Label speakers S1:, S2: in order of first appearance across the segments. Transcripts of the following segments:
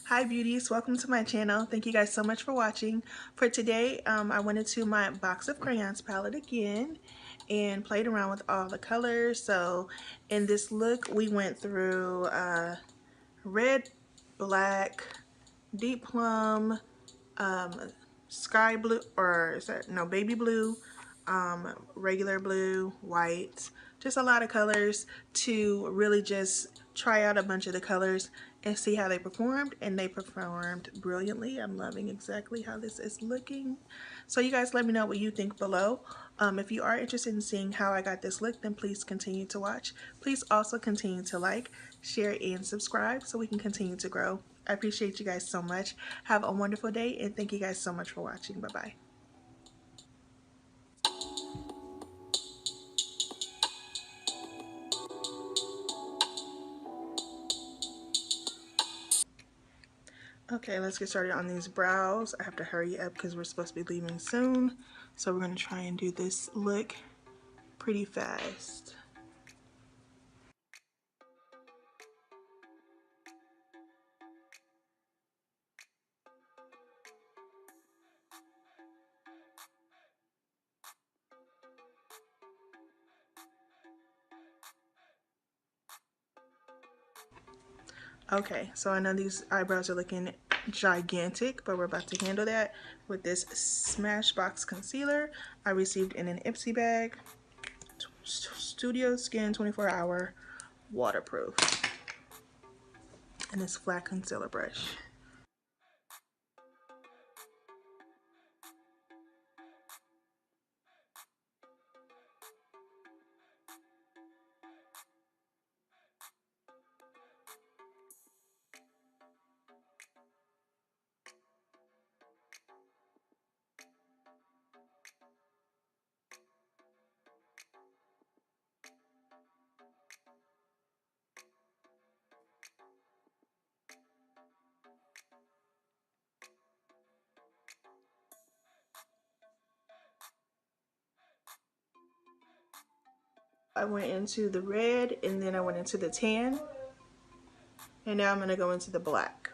S1: Hi beauties, welcome to my channel. Thank you guys so much for watching. For today, I went into my box of crayons palette again and played around with all the colors. So in this look, we went through red, black, deep plum, sky blue, or is that, no, baby blue, regular blue, white, just a lot of colors to really just try out a bunch of the colors and see how they performed, and they performed brilliantly. I'm loving exactly how this is looking. So you guys let me know what you think below. If you are interested in seeing how I got this look, then please continue to watch. Please also continue to like, share, and subscribe so we can continue to grow. I appreciate you guys so much. Have a wonderful day, and thank you guys so much for watching. Bye-bye. Okay, let's get started on these brows. I have to hurry up because we're supposed to be leaving soon. So we're going to try and do this look pretty fast. Okay, so I know these eyebrows are looking gigantic, but we're about to handle that with this Smashbox concealer I received in an Ipsy bag. Studio Skin 24-hour waterproof. And this flat concealer brush. I went into the red and then I went into the tan, and now I'm going to go into the black.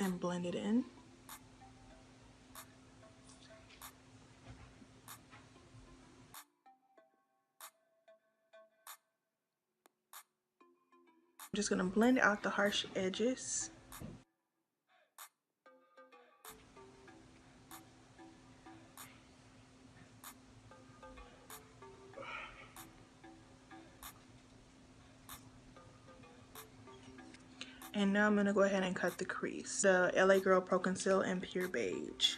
S1: And blend it in. I'm just going to blend out the harsh edges. And now I'm going to go ahead and cut the crease. The LA Girl Pro Conceal in Pure Beige.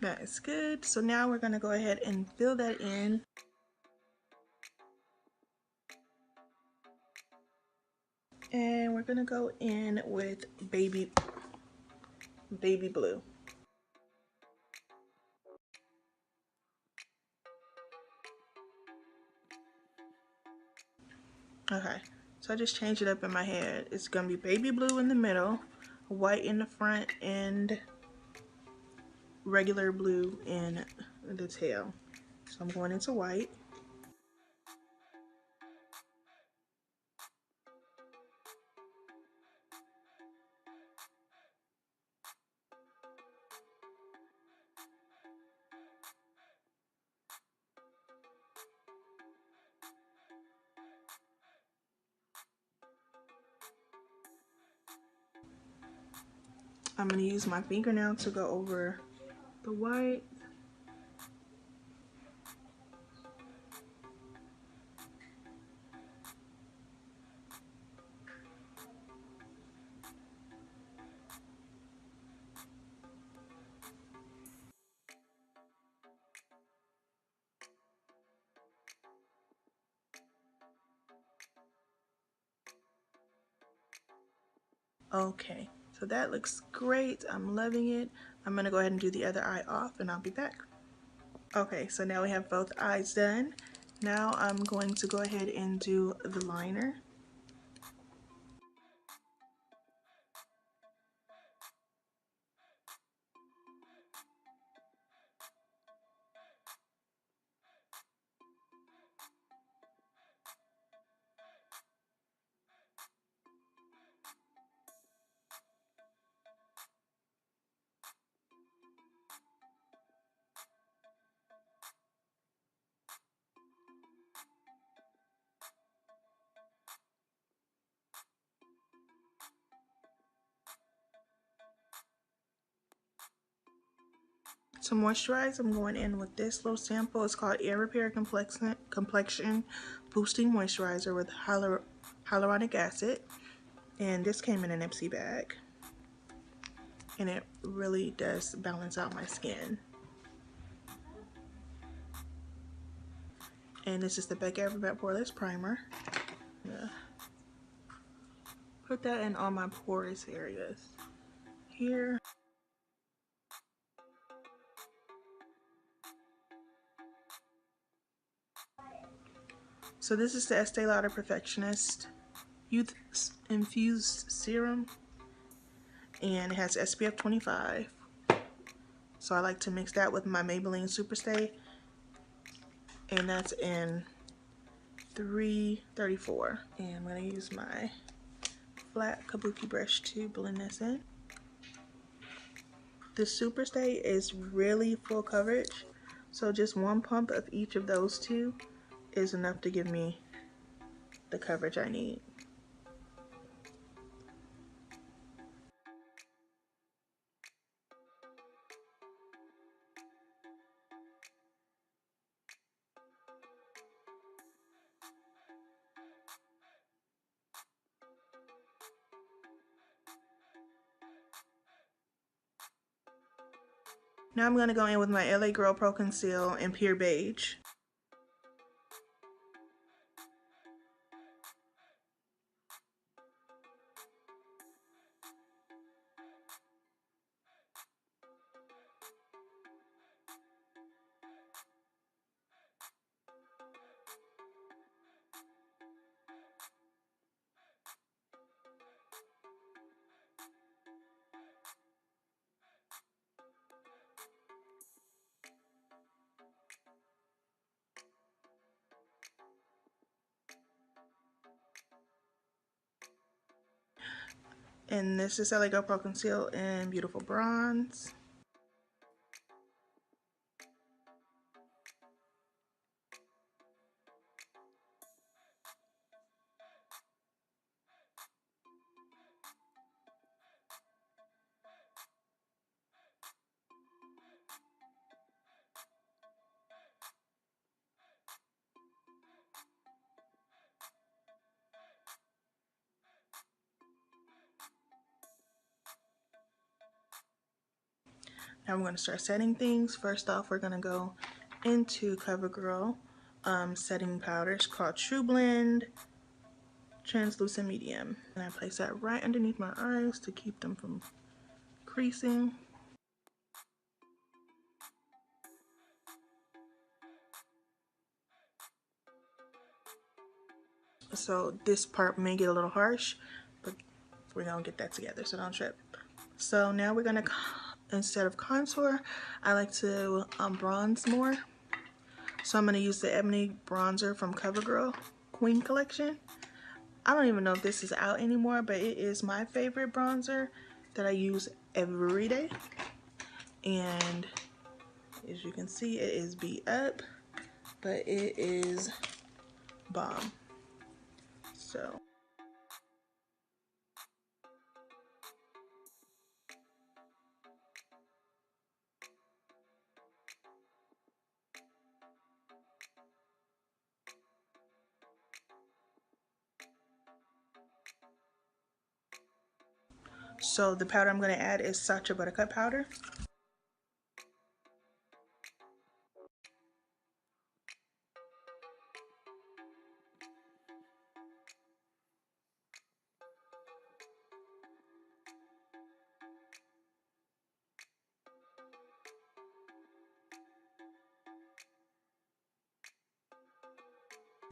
S1: That is good. So now we're going to go ahead and fill that in. And we're going to go in with baby blue. Okay, so I just changed it up in my head. It's going to be baby blue in the middle, white in the front, and regular blue in the tail. So I'm going into white. I'm going to use my fingernail to go over the white. Okay, so that looks great. I'm loving it. I'm gonna go ahead and do the other eye off and I'll be back. Okay, so now we have both eyes done. Now I'm going to go ahead and do the liner. To moisturize, I'm going in with this little sample. It's called Air Repair Complexion Boosting Moisturizer with hyaluronic acid. And this came in an Ipsy bag. And it really does balance out my skin. And this is the Becca Evermatte Poreless Primer. Put that in all my porous areas. Here. So this is the Estee Lauder Perfectionist Youth Infused Serum. And it has SPF 25. So I like to mix that with my Maybelline Superstay. And that's in 334. And I'm going to use my flat kabuki brush to blend this in. The Superstay is really full coverage. So just one pump of each of those two is enough to give me the coverage I need. Now I'm going to go in with my LA Girl Pro Conceal in Pure Beige. And this is LA Girl Pro Conceal in Beautiful Bronze. Now we're going to start setting things. First off, we're going to go into CoverGirl setting powders called True Blend Translucent Medium. And I place that right underneath my eyes to keep them from creasing. So this part may get a little harsh, but we're going to get that together, so don't trip. So now we're going to, instead of contour, I like to bronze more. So I'm going to use the Ebony Bronzer from CoverGirl Queen Collection. I don't even know if this is out anymore, but it is my favorite bronzer that I use every day. And as you can see, it is beat up, but it is bomb. So the powder I'm going to add is Sacha Buttercup powder.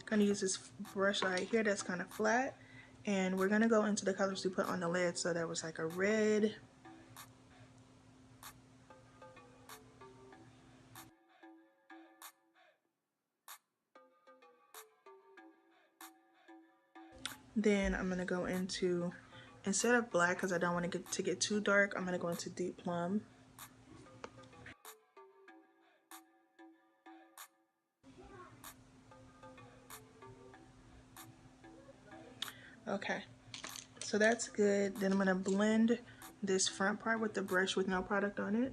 S1: Gonna use this brush right here that's kind of flat, and we're gonna go into the colors we put on the lid. So there was like a red, then I'm gonna go into, instead of black, because I don't want to get too dark, I'm gonna go into deep plum. Okay, so that's good. Then I'm gonna blend this front part with the brush with no product on it.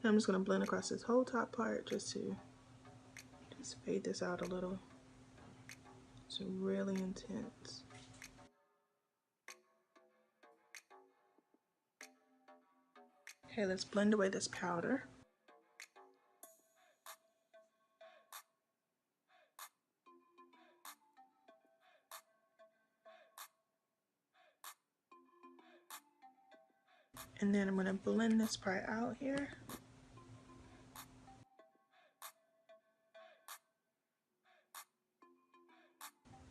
S1: And I'm just gonna blend across this whole top part just to fade this out a little. It's really intense. Okay, let's blend away this powder. And then I'm going to blend this part out here.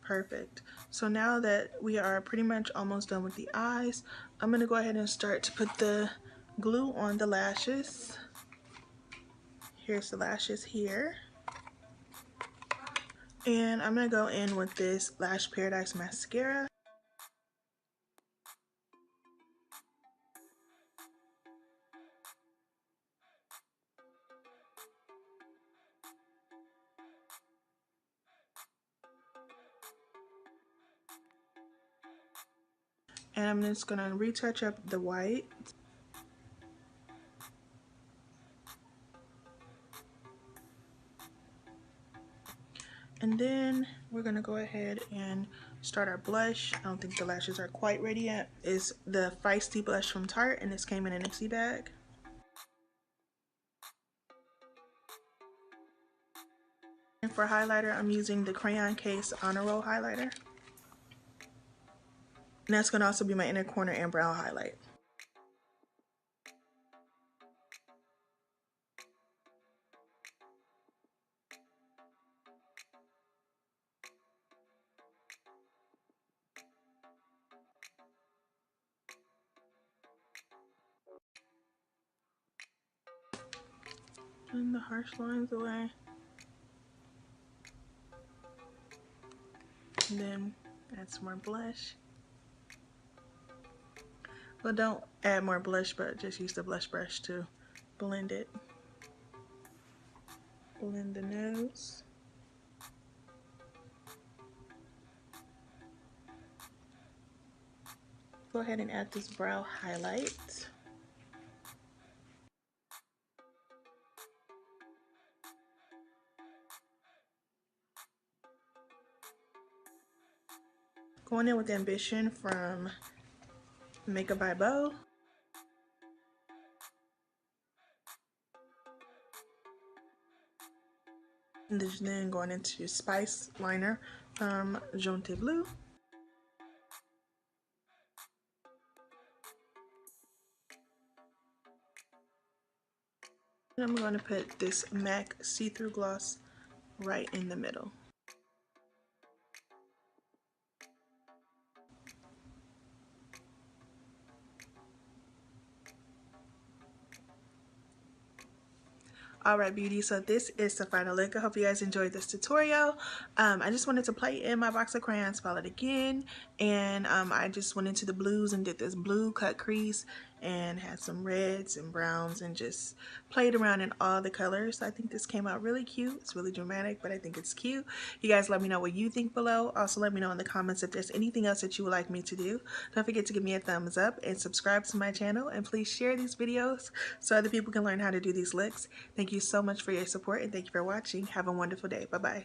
S1: Perfect. So now that we are pretty much almost done with the eyes, I'm going to go ahead and start to put the glue on the lashes. Here's the lashes here. And I'm going to go in with this Lash Paradise mascara. And I'm just going to retouch up the white. And then we're going to go ahead and start our blush. I don't think the lashes are quite ready yet. It's the Feisty blush from Tarte, and this came in an Ipsy bag. And for highlighter, I'm using the Crayon Case Honor Roll highlighter. And that's going to also be my inner corner and brow highlight. And the harsh lines away. And then add some more blush. Well, don't add more blush, but just use the blush brush to blend it. Blend the nose. Go ahead and add this brow highlight. Going in with Ambition from Makeup by Bo. And then going into Spice Liner from Jaune Bleu. And I'm going to put this MAC see-through gloss right in the middle. Alright beauty, so this is the final look. I hope you guys enjoyed this tutorial. I just wanted to play in my box of crayons palette again, and I just went into the blues and did this blue cut crease and had some reds and browns and just played around in all the colors. I think this came out really cute. It's really dramatic, but I think it's cute. You guys let me know what you think below. Also let me know in the comments if there's anything else that you would like me to do. Don't forget to give me a thumbs up and subscribe to my channel, and please share these videos so other people can learn how to do these looks. Thank you so much for your support, and thank you for watching. Have a wonderful day. Bye bye.